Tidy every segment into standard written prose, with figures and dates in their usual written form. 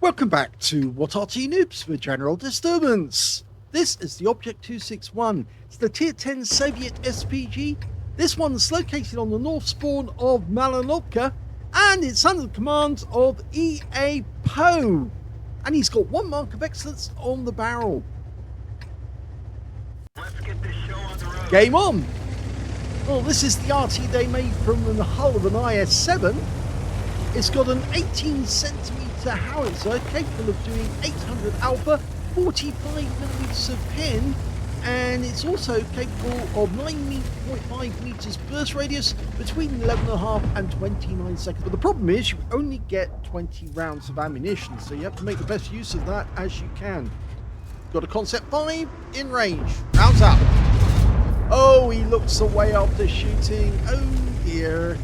Welcome back to What Arty Noobs for General Disturbance. This is the Object 261. It's the Tier 10 Soviet SPG. This one's located on the north spawn of Malinovka, and it's under the command of E.A. Poe. And he's got one mark of excellence on the barrel. Let's get this show on the road. Game on! Well, this is the Arty they made from the hull of an IS-7. It's got an 18cm howitzer capable of doing 800 alpha, 45mm of pin, and it's also capable of 9.5 meters burst radius between 11.5 and 29 seconds. But the problem is you only get 20 rounds of ammunition, so you have to make the best use of that as you can. Got a Concept 5 in range. Rounds out. Oh, he looks away after shooting. Oh dear.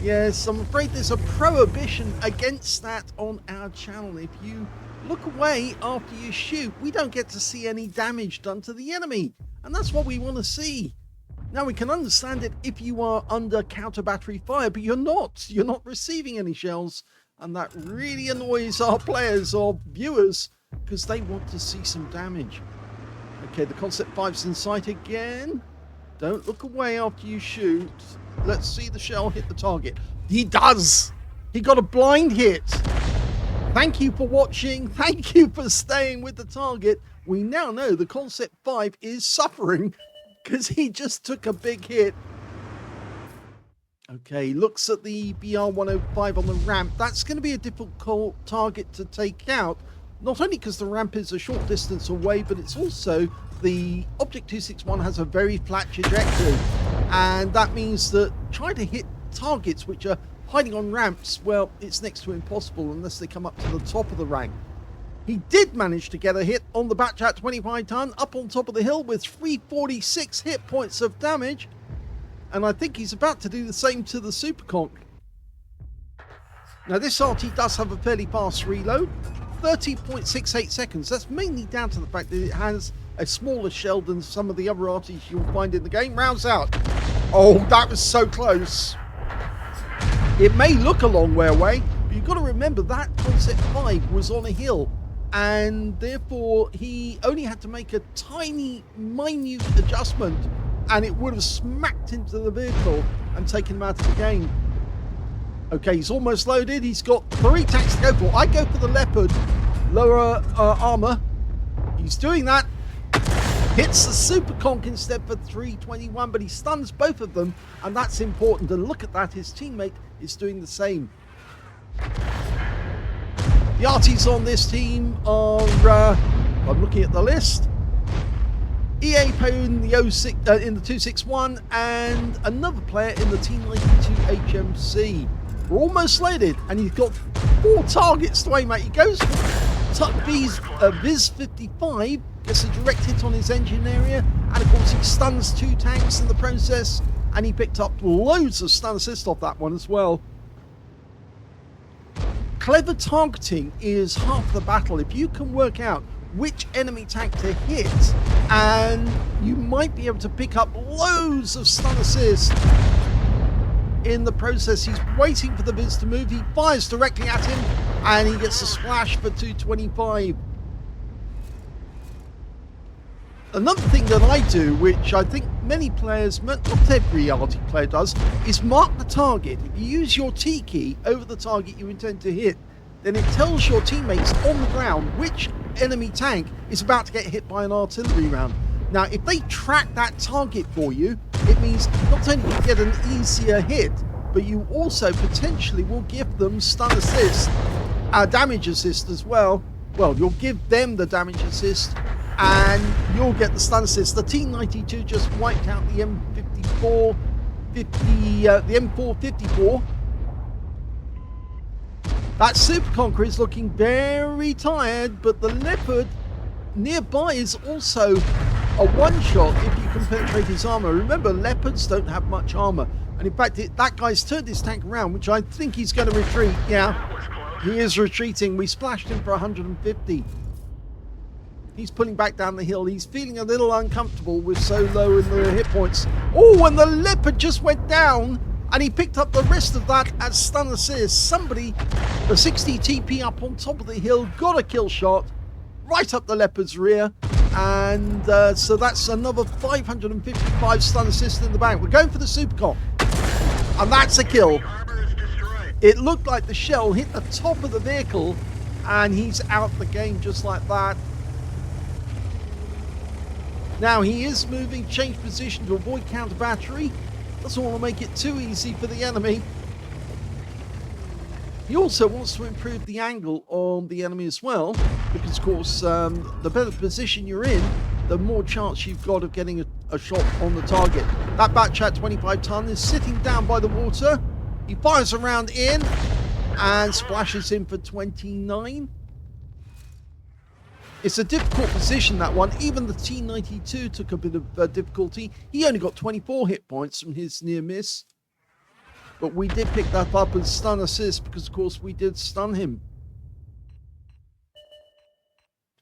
Yes, I'm afraid there's a prohibition against that on our channel. If you look away after you shoot, we don't get to see any damage done to the enemy. And that's what we want to see. Now, we can understand it if you are under counter battery fire, but you're not. You're not receiving any shells. And that really annoys our players or viewers because they want to see some damage. Okay, the Concept 5's in sight again. Don't look away after you shoot. Let's see the shell hit the target. He does! He got a blind hit. Thank you for watching. Thank you for staying with the target. We now know the Concept 5 is suffering because he just took a big hit. Okay, looks at the BR-105 on the ramp. That's going to be a difficult target to take out. Not only because the ramp is a short distance away, but it's also the Object 261 has a very flat trajectory. And that means that trying to hit targets which are hiding on ramps, well, it's next to impossible unless they come up to the top of the rank. He did manage to get a hit on the Batchat 25 ton up on top of the hill with 346 hit points of damage. And I think he's about to do the same to the Superconk. Now, this Arty does have a fairly fast reload, 30.68 seconds. That's mainly down to the fact that it has a smaller shell than some of the other Artys you'll find in the game. Rounds out. Oh, that was so close. It may look a long way away, but you've got to remember that Concept 5 was on a hill, and therefore he only had to make a tiny, minute adjustment, and it would have smacked into the vehicle and taken him out of the game. Okay, he's almost loaded. He's got 3 tanks to go for. I go for the Leopard, lower armor. He's doing that. Hits the Superconk instead for 321, but he stuns both of them, and that's important. And look at that, his teammate is doing the same. The Artys on this team are, I'm looking at the list, E.A. Poe in the 261, and another player in the T92 HMC. We're almost loaded, and he's got 4 targets to aim at. He goes for Viz 55, gets a direct hit on his engine area, and of course he stuns 2 tanks in the process, and he picked up loads of stun assist off that one as well. Clever targeting is half the battle. If you can work out which enemy tank to hit, and you might be able to pick up loads of stun assist. In the process, he's waiting for the Viz to move. He fires directly at him, and he gets a splash for 225. Another thing that I do, which I think many players, not every Arty player does, is mark the target. If you use your T key over the target you intend to hit, then it tells your teammates on the ground which enemy tank is about to get hit by an artillery round. Now, if they track that target for you, it means not only do you get an easier hit, but you also potentially will give them stun assist, damage assist as well. Well, you'll give them the damage assist, and you'll get the stun assist. The T92 just wiped out the M54, the M454. That Superconqueror is looking very tired, but the Leopard nearby is also a one-shot if you can penetrate his armor. Remember, Leopards don't have much armor, and in fact that guy's turned his tank around, which I think he's going to retreat. Yeah, he is retreating. We splashed him for 150. He's pulling back down the hill. He's feeling a little uncomfortable with so low in the hit points. Oh, and the Leopard just went down And he picked up the rest of that as stun assist. Somebody, the 60 TP up on top of the hill, got a kill shot right up the leopard's rear. And so that's another 555 stun assist in the bank. We're going for the Supercop. And that's a kill. It looked like the shell hit the top of the vehicle and he's out the game just like that. Now he is moving, change position to avoid counter battery. Doesn't want to make it too easy for the enemy. He also wants to improve the angle on the enemy as well, because of course the better position you're in, the more chance you've got of getting a shot on the target. That Batchat 25 ton is sitting down by the water. He fires a round in and splashes him for 29. It's a difficult position, that one. Even the T92 took a bit of difficulty. He only got 24 hit points from his near miss. But we did pick that up as stun assist because, of course, we did stun him.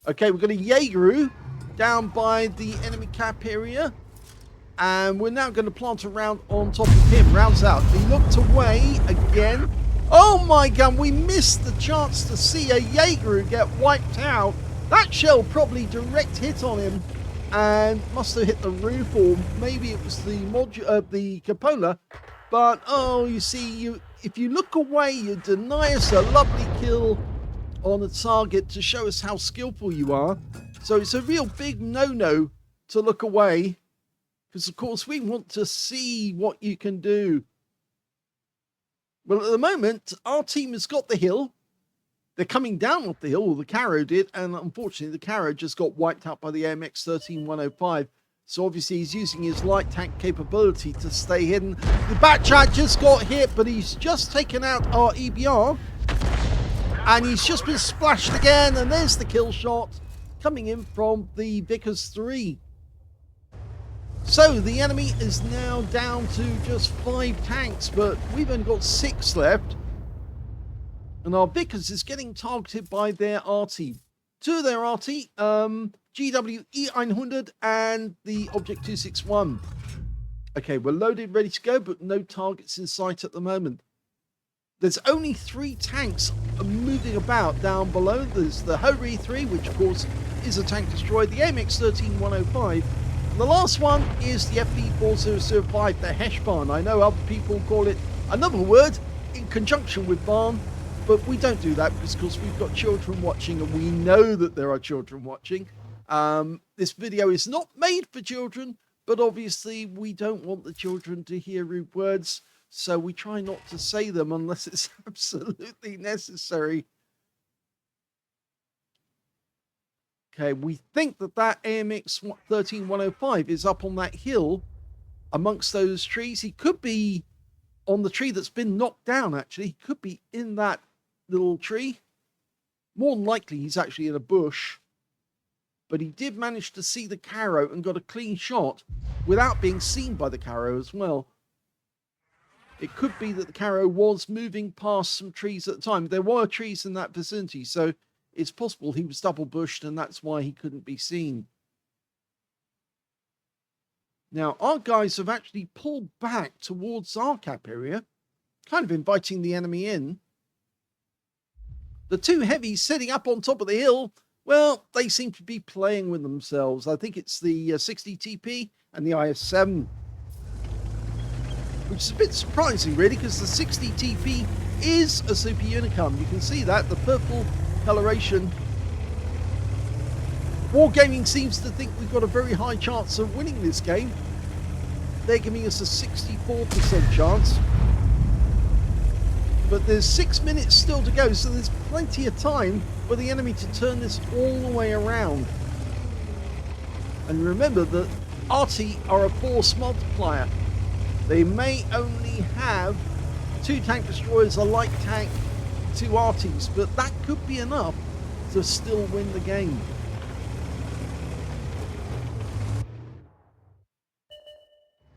Okay, we've got a Jaeger down by the enemy cap area. And we're now going to plant a round on top of him. Rounds out. He looked away again. Oh my God, we missed the chance to see a Jaeger get wiped out. That shell probably direct hit on him and must have hit the roof, or maybe it was the cupola. But, oh, you see, if you look away, you deny us a lovely kill on a target to show us how skillful you are. So it's a real big no-no to look away, because, of course, we want to see what you can do. Well, at the moment, our team has got the hill. They're coming down off the hill, or the Caro did, and unfortunately, the Caro just got wiped out by the AMX 13105. So obviously he's using his light tank capability to stay hidden. The Batchat just got hit, but he's just taken out our EBR. And he's just been splashed again, and there's the kill shot coming in from the Vickers 3. So the enemy is now down to just 5 tanks, but we've only got 6 left. And our Vickers is getting targeted by their Arty. 2 of their Arty, GW E100 and the Object 261. Okay, we're loaded, ready to go, but no targets in sight at the moment. There's only 3 tanks moving about down below. There's the Hori 3, which of course is a tank destroyer, the AMX 13105. And the last one is the FP4005, the Heshbarn. I know other people call it another word in conjunction with barn, but we don't do that because, of course, we've got children watching and we know that there are children watching. This video is not made for children, but obviously we don't want the children to hear rude words, so we try not to say them unless it's absolutely necessary. Okay, we think that that AMX 13105 is up on that hill amongst those trees. He could be on the tree that's been knocked down, actually. He could be in that little tree. More than likely, he's actually in a bush. But he did manage to see the Caro and got a clean shot without being seen by the Caro as well. It could be that the Caro was moving past some trees at the time. There were trees in that vicinity, so it's possible he was double bushed and that's why he couldn't be seen. Now, our guys have actually pulled back towards our cap area, kind of inviting the enemy in. The 2 heavies sitting up on top of the hill, well, they seem to be playing with themselves. I think it's the 60 TP and the IS-7. Which is a bit surprising, really, because the 60 TP is a Super Unicum. You can see that, the purple coloration. Wargaming seems to think we've got a very high chance of winning this game. They're giving us a 64% chance. But there's 6 minutes still to go, so there's plenty of time for the enemy to turn this all the way around. And remember that Arty are a force multiplier. They may only have 2 tank destroyers, a light tank, 2 Artys, but that could be enough to still win the game.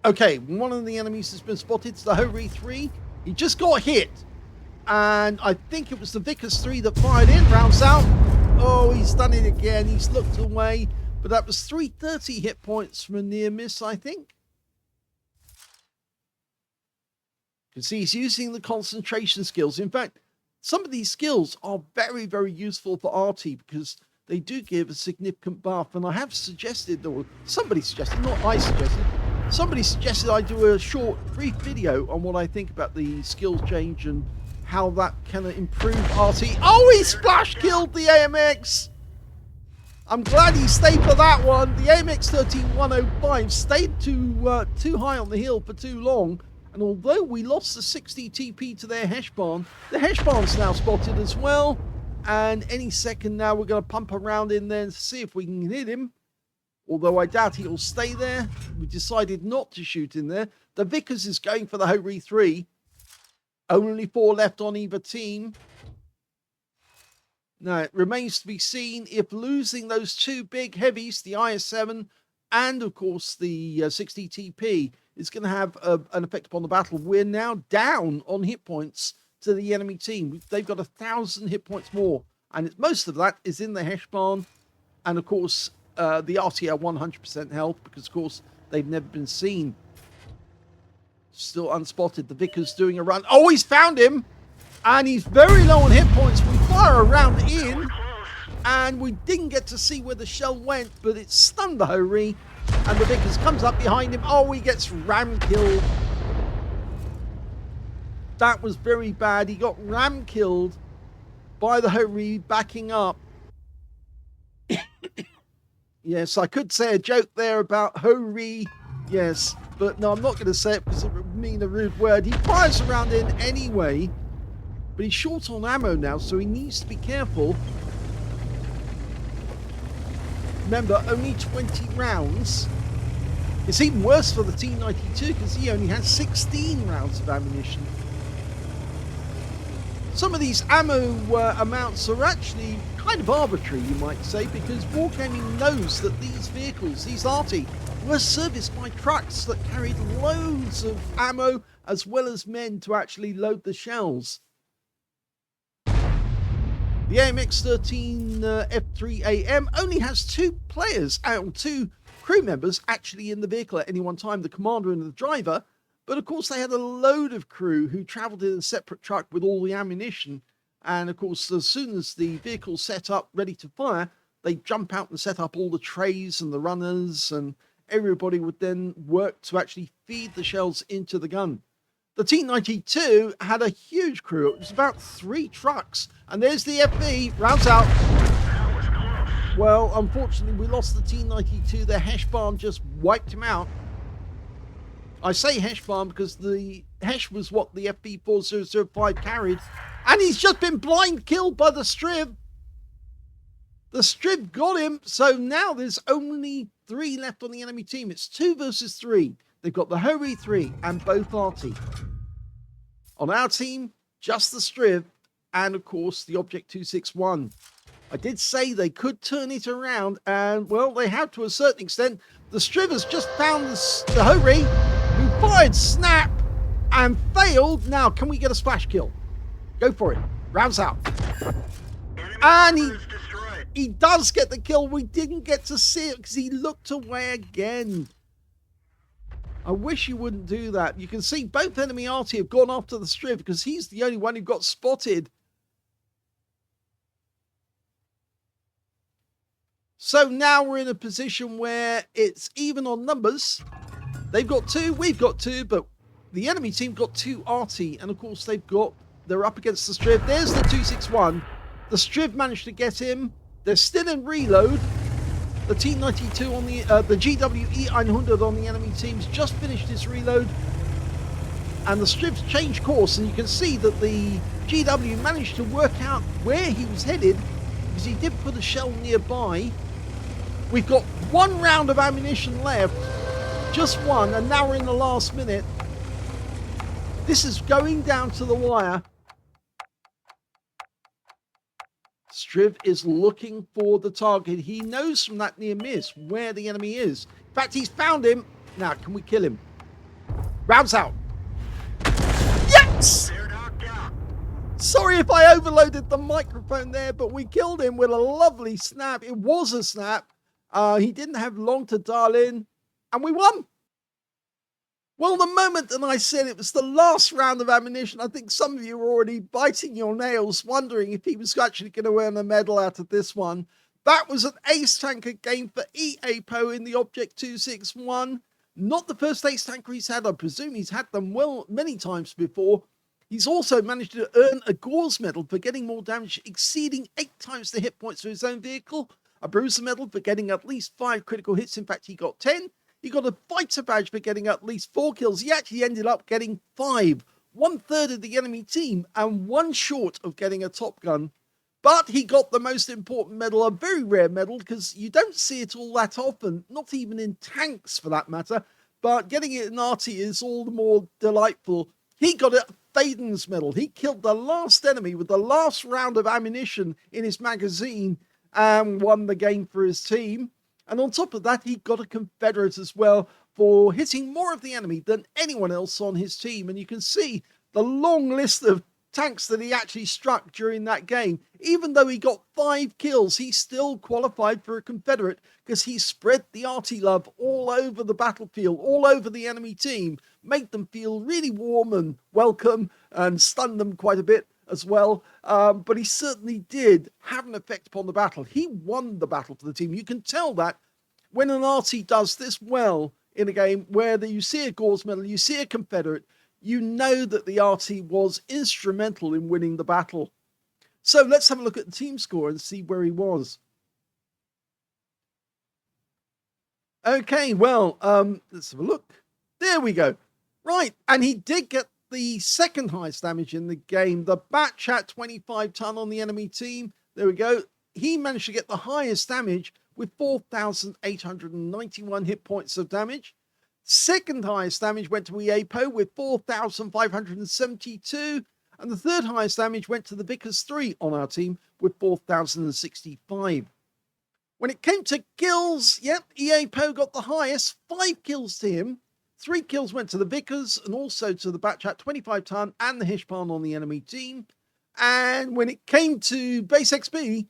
Okay, one of the enemies has been spotted. It's the Hori 3. He just got hit. And I think it was the Vickers 3 that fired in. Rounds out. Oh, he's done it again. He's looked away. But that was 330 hit points from a near miss, I think. You can see he's using the concentration skills. In fact, some of these skills are very, very useful for Arty because they do give a significant buff. And I have suggested, or somebody suggested, not I suggested, somebody suggested I do a short, brief video on what I think about the skill change and how that can improve Arty. Oh, he splash killed the AMX! I'm glad he stayed for that one. The AMX 13105 stayed too high on the hill for too long. And although we lost the 60 TP to their Hesh barn, the Hesh barn's now spotted as well. And any second now we're going to pump around in there and see if we can hit him. Although I doubt he'll stay there. We decided not to shoot in there. The Vickers is going for the Hori 3. Only 4 left on either team. Now, it remains to be seen if losing those 2 big heavies, the IS-7 and, of course, the 60 TP, is going to have an effect upon the battle. We're now down on hit points to the enemy team. They've got 1,000 hit points more. And most of that is in the Hesh barn. And, of course, the Arty are 100% health because, of course, they've never been seen. Still unspotted. The Vickers doing a run. Oh, he's found him! And he's very low on hit points. We fire a round in, and we didn't get to see where the shell went, but it stunned the Hori, and the Vickers comes up behind him. Oh, he gets ram killed. That was very bad. He got ram killed by the Hori backing up. Yes, I could say a joke there about Hori. Yes, but no, I'm not going to say it because it would mean a rude word. He fires a round in anyway. But he's short on ammo now, so he needs to be careful. Remember, only 20 rounds. It's even worse for the T92 because he only has 16 rounds of ammunition. Some of these ammo amounts are actually kind of arbitrary, you might say, because Wargaming knows that these vehicles, these Arty, were serviced by trucks that carried loads of ammo as well as men to actually load the shells. The AMX-13 F3AM only has 2 players, 2 crew members actually in the vehicle at any one time, the commander and the driver. But of course they had a load of crew who travelled in a separate truck with all the ammunition. And of course, as soon as the vehicle's set up, ready to fire, they jump out and set up all the trays and the runners, and everybody would then work to actually feed the shells into the gun. The T92 had a huge crew. It was about 3 trucks. And there's the FV. Rounds out. Well, unfortunately, we lost the T92. The Hesh barn just wiped him out. I say Hesh barn because the Hesh was what the FV4005 carried. And he's just been blind killed by the Striv. The Striv got him. So now there's only 3 left on the enemy team. It's 2 versus 3. They've got the Hori 3 and both Arty. On our team, just the Striv and, of course, the Object 261. I did say they could turn it around, and, well, they have to a certain extent. The Striv has just found the Hori, who fired snap and failed. Now, can we get a splash kill? Go for it. Rounds out. And he does get the kill. We didn't get to see it because he looked away again. I wish you wouldn't do that. You can see both enemy Arty have gone after the Striv because he's the only one who got spotted. So now we're in a position where it's even on numbers. They've got 2, we've got 2, but the enemy team got 2 Arty, and of course they're up against the Striv. There's the 261. The Striv managed to get him. They're still in reload. The T92 on the GWE 900 on the enemy team's just finished his reload, and the Striv's changed course, and you can see that the GW managed to work out where he was headed because he did put a shell nearby. We've got 1 round of ammunition left, just 1, and now we're in the last minute. This is going down to the wire. Striv is looking for the target. He knows from that near miss where the enemy is. In fact, he's found him. Now, can we kill him? Rounds out. Yes! Sorry if I overloaded the microphone there, but we killed him with a lovely snap. It was a snap. He didn't have long to dial in, and we won. Well, the moment that I said it was the last round of ammunition, I think some of you were already biting your nails, wondering if he was actually going to earn a medal out of this one. That was an ace tanker game for EA Poe in the Object 261. Not the first ace tanker he's had. I presume he's had them many times before. He's also managed to earn a Gauze medal for getting more damage, exceeding 8 times the hit points for his own vehicle. A Bruiser medal for getting at least 5 critical hits. In fact, he got 10. He got a Fighter badge for getting at least 4 kills. He actually ended up getting 5, 1/3 of the enemy team, and 1 short of getting a Top Gun. But he got the most important medal, a very rare medal, because you don't see it all that often, not even in tanks for that matter. But getting it in Arty is all the more delightful. He got a Faden's medal. He killed the last enemy with the last round of ammunition in his magazine and won the game for his team. And on top of that, he got a Confederate as well for hitting more of the enemy than anyone else on his team. And you can see the long list of tanks that he actually struck during that game. Even though he got 5 kills, he still qualified for a Confederate because he spread the Arty love all over the battlefield, all over the enemy team, made them feel really warm and welcome and stunned them quite a bit as well. But he certainly did have an effect upon the battle. He won the battle for the team. You can tell that when an Arty does this well in a game where you see a Gauze medal, you see a Confederate, you know that the Arty was instrumental in winning the battle. So let's have a look at the team score and see where he was. Okay, well, let's have a look. There we go. Right, and he did get the second highest damage in the game. The Batch had 25 ton on the enemy team. There we go. He managed to get the highest damage with 4,891 hit points of damage. Second highest damage went to EA Poe with 4,572. And the third highest damage went to the Vickers 3 on our team with 4,065. When it came to kills, yep, EA Poe got the highest, 5 kills to him. 3 kills went to the Vickers and also to the Batch at 25 ton and the Hishpan on the enemy team. And when it came to base XP,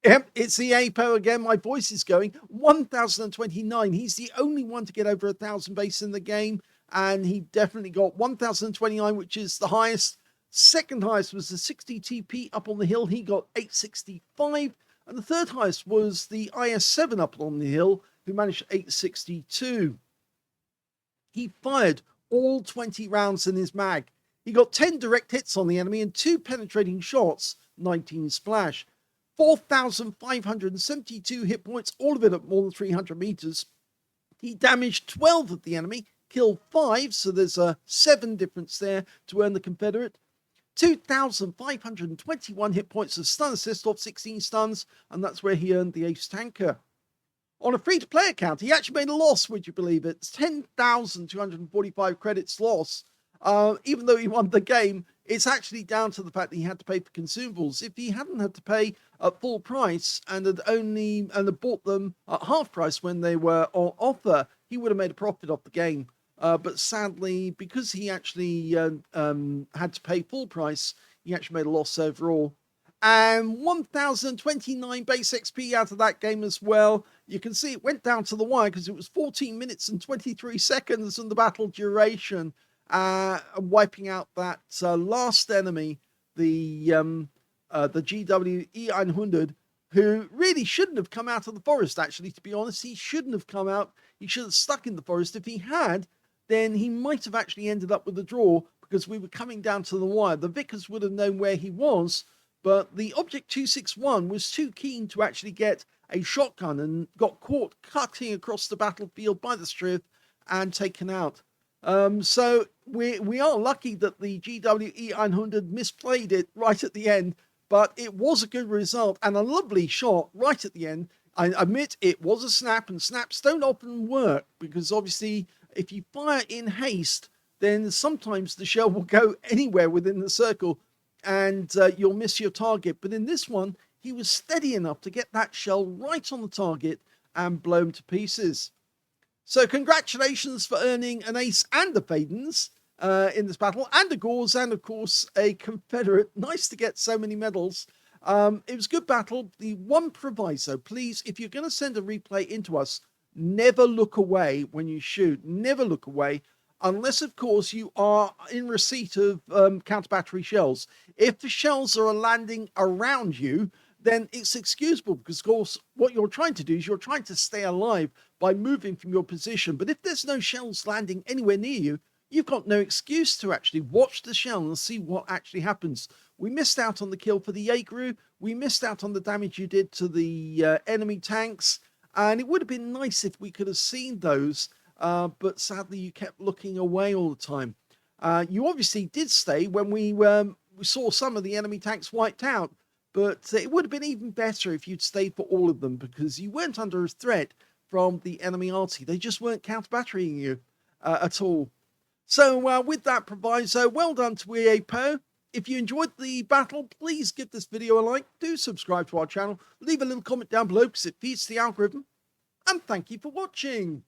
yep, it's EA Poe again. My voice is going. 1,029. He's the only one to get over 1,000 base in the game. And he definitely got 1,029, which is the highest. Second highest was the 60 TP up on the hill. He got 865. And the third highest was the IS-7 up on the hill, who managed 862. He fired all 20 rounds in his mag. He got 10 direct hits on the enemy and 2 penetrating shots, 19 splash. 4,572 hit points, all of it at more than 300 meters. He damaged 12 of the enemy, killed 5, so there's a 7 difference there to earn the Confederate. 2,521 hit points of stun assist off 16 stuns, and that's where he earned the ace tanker. On a free-to-play account, he actually made a loss, would you believe it? It's 10,245 credits loss. Even though he won the game, it's actually down to the fact that he had to pay for consumables. If he hadn't had to pay at full price and had bought them at half price when they were on offer, he would have made a profit off the game. But sadly, because he actually had to pay full price, he actually made a loss overall. And 1,029 base XP out of that game as well. You can see it went down to the wire because it was 14 minutes and 23 seconds in the battle duration, wiping out that last enemy, the GW E100, who really shouldn't have come out of the forest, actually, to be honest. He shouldn't have come out. He should have stuck in the forest. If he had, then he might have actually ended up with a draw because we were coming down to the wire. The Vickers would have known where he was, but the Object 261 was too keen to actually get a shotgun and got caught cutting across the battlefield by the Strith and taken out. So we are lucky that the GWE 100 misplayed it right at the end, but it was a good result and a lovely shot right at the end. I admit it was a snap, and snaps don't often work because obviously if you fire in haste, then sometimes the shell will go anywhere within the circle and you'll miss your target. But in this one, he was steady enough to get that shell right on the target and blow him to pieces. So congratulations for earning an ace and a Fadens in this battle, and a Gauze, and of course a Confederate. Nice to get so many medals. It was a good battle. The one proviso, please, if you're going to send a replay into us, never look away when you shoot. Never look away. unless, of course, you are in receipt of counter battery shells. If the shells are landing around you, then it's excusable because, of course, what you're trying to do is you're trying to stay alive by moving from your position. But if there's no shells landing anywhere near you, you've got no excuse to actually watch the shell and see what actually happens. We missed out on the kill for the Jaeger. We missed out on the damage you did to the enemy tanks. And it would have been nice if we could have seen those. But sadly, you kept looking away all the time. You obviously did stay when we saw some of the enemy tanks wiped out. But it would have been even better if you'd stayed for all of them because you weren't under a threat from the enemy Arty. They just weren't counter-batterying you at all. So with that proviso, well done to EA Po. If you enjoyed the battle, please give this video a like. Do subscribe to our channel. Leave a little comment down below because it feeds the algorithm. And thank you for watching.